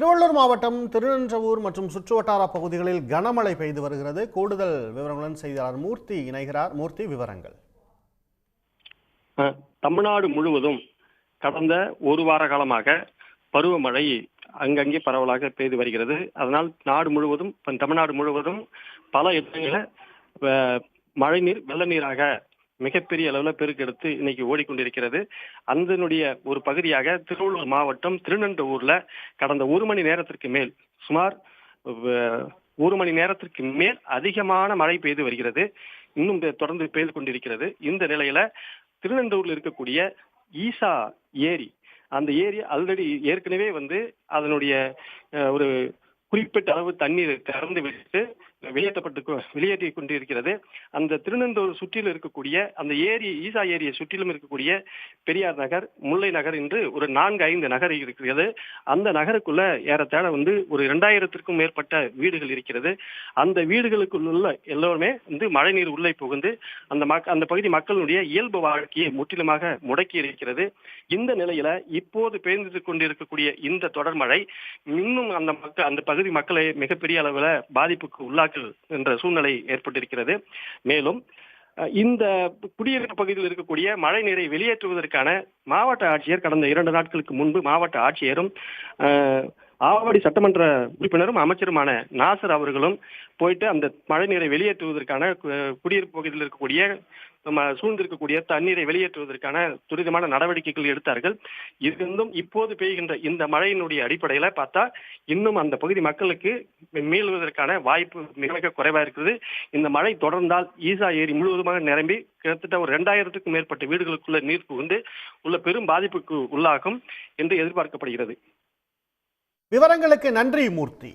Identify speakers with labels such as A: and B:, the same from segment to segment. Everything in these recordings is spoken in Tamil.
A: திருவள்ளூர் மாவட்டம் திருநின்றவூர் மற்றும் சுற்றுவட்டார பகுதிகளில் கனமழை பெய்து வருகிறது. கூடுதல் விவரங்களுடன் செய்தியாளர் மூர்த்தி இணைகிறார். மூர்த்தி, விவரங்கள்.
B: தமிழ்நாடு முழுவதும் கடந்த ஒரு வார காலமாக பருவமழை அங்கங்கே பரவலாக பெய்து வருகிறது. அதனால் தமிழ்நாடு முழுவதும் பல இடங்களில் மழைநீர் வெள்ள நீராக மிகப்பெரிய அளவில் பெருக்கெடுத்து இன்னைக்கு ஓடிக்கொண்டிருக்கிறது. அதனுடைய ஒரு பகுதியாக திருவள்ளூர் மாவட்டம் திருநின்றவூர்ல கடந்த ஒரு மணி நேரத்திற்கு மேல் சுமார் ஒரு மணி நேரத்திற்கு மேல் அதிகமான மழை பெய்து வருகிறது. இன்னும் தொடர்ந்து பெய்து கொண்டிருக்கிறது. இந்த நிலையில திருநின்றவூர்ல இருக்கக்கூடிய ஈசா ஏரி, அந்த ஏரி ஆல்ரெடி ஏற்கனவே அதனுடைய ஒரு குறிப்பிட்ட அளவு தண்ணீர் திறந்து விட்டு வெளியேற்றி கொண்டிருக்கிறது. அந்த திருநெந்தூர் சுற்றிலும் இருக்கக்கூடிய அந்த ஈசா ஏரியை சுற்றிலும் இருக்கக்கூடிய பெரியார் நகர், முல்லை நகர் என்று ஒரு 4-5 நகர் இருக்கிறது. அந்த நகருக்குள்ள ஏறத்தாழ ஒரு 2000க்கும் மேற்பட்ட வீடுகள் இருக்கிறது. அந்த வீடுகளுக்குள்ள எல்லோருமே மழைநீர் உள்ளே புகுந்து அந்த பகுதி மக்களுடைய இயல்பு வாழ்க்கையை முற்றிலுமாக முடக்கி இருக்கிறது. இந்த நிலையில இப்போது பெய்து கொண்டிருக்கக்கூடிய இந்த தொடர் மழை இன்னும் அந்த பகுதி மக்களை மிகப்பெரிய அளவில் பாதிப்புக்கு உள்ளாக்கு என்ற சூழ்நிலை ஏற்பட்டிருக்கிறது. மேலும் இந்த குடியிருப்பு பகுதியில் இருக்கக்கூடிய மழை நீரை வெளியேற்றுவதற்கான மாவட்ட ஆட்சியர் கடந்த 2 நாட்களுக்கு முன்பு மாவட்ட ஆட்சியரும் ஆவடி சட்டமன்ற உறுப்பினரும் அமைச்சருமான நாசர் அவர்களும் போயிட்டு அந்த மழை நீரை வெளியேற்றுவதற்கான குடியிருப்பு பகுதியில் இருக்கக்கூடிய சூழ்ந்திருக்கக்கூடிய தண்ணீரை வெளியேற்றுவதற்கான துரிதமான நடவடிக்கைகள் எடுத்தார்கள். இருந்தும் இப்போது பெய்கின்ற இந்த மழையினுடைய அடிப்படையில பார்த்தா இன்னும் அந்த பகுதி மக்களுக்கு மீள்வதற்கான வாய்ப்பு மிக மிக குறைவா இருக்குது. இந்த மழை தொடர்ந்தால் ஈசா ஏரி முழுவதுமாக நிரம்பி கிட்டத்தட்ட ஒரு 2000க்கும் மேற்பட்ட வீடுகளுக்குள்ள நீர் புகுந்து உள்ள பெரும் பாதிப்புக்கு உள்ளாகும் என்று எதிர்பார்க்கப்படுகிறது.
A: விவரங்களுக்கு நன்றி மூர்த்தி.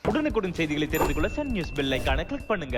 C: உடனுக்குடன் செய்திகளை தெரிந்து கொள்ள சன் நியூஸ் பெல் ஐகானை கிளிக் பண்ணுங்க.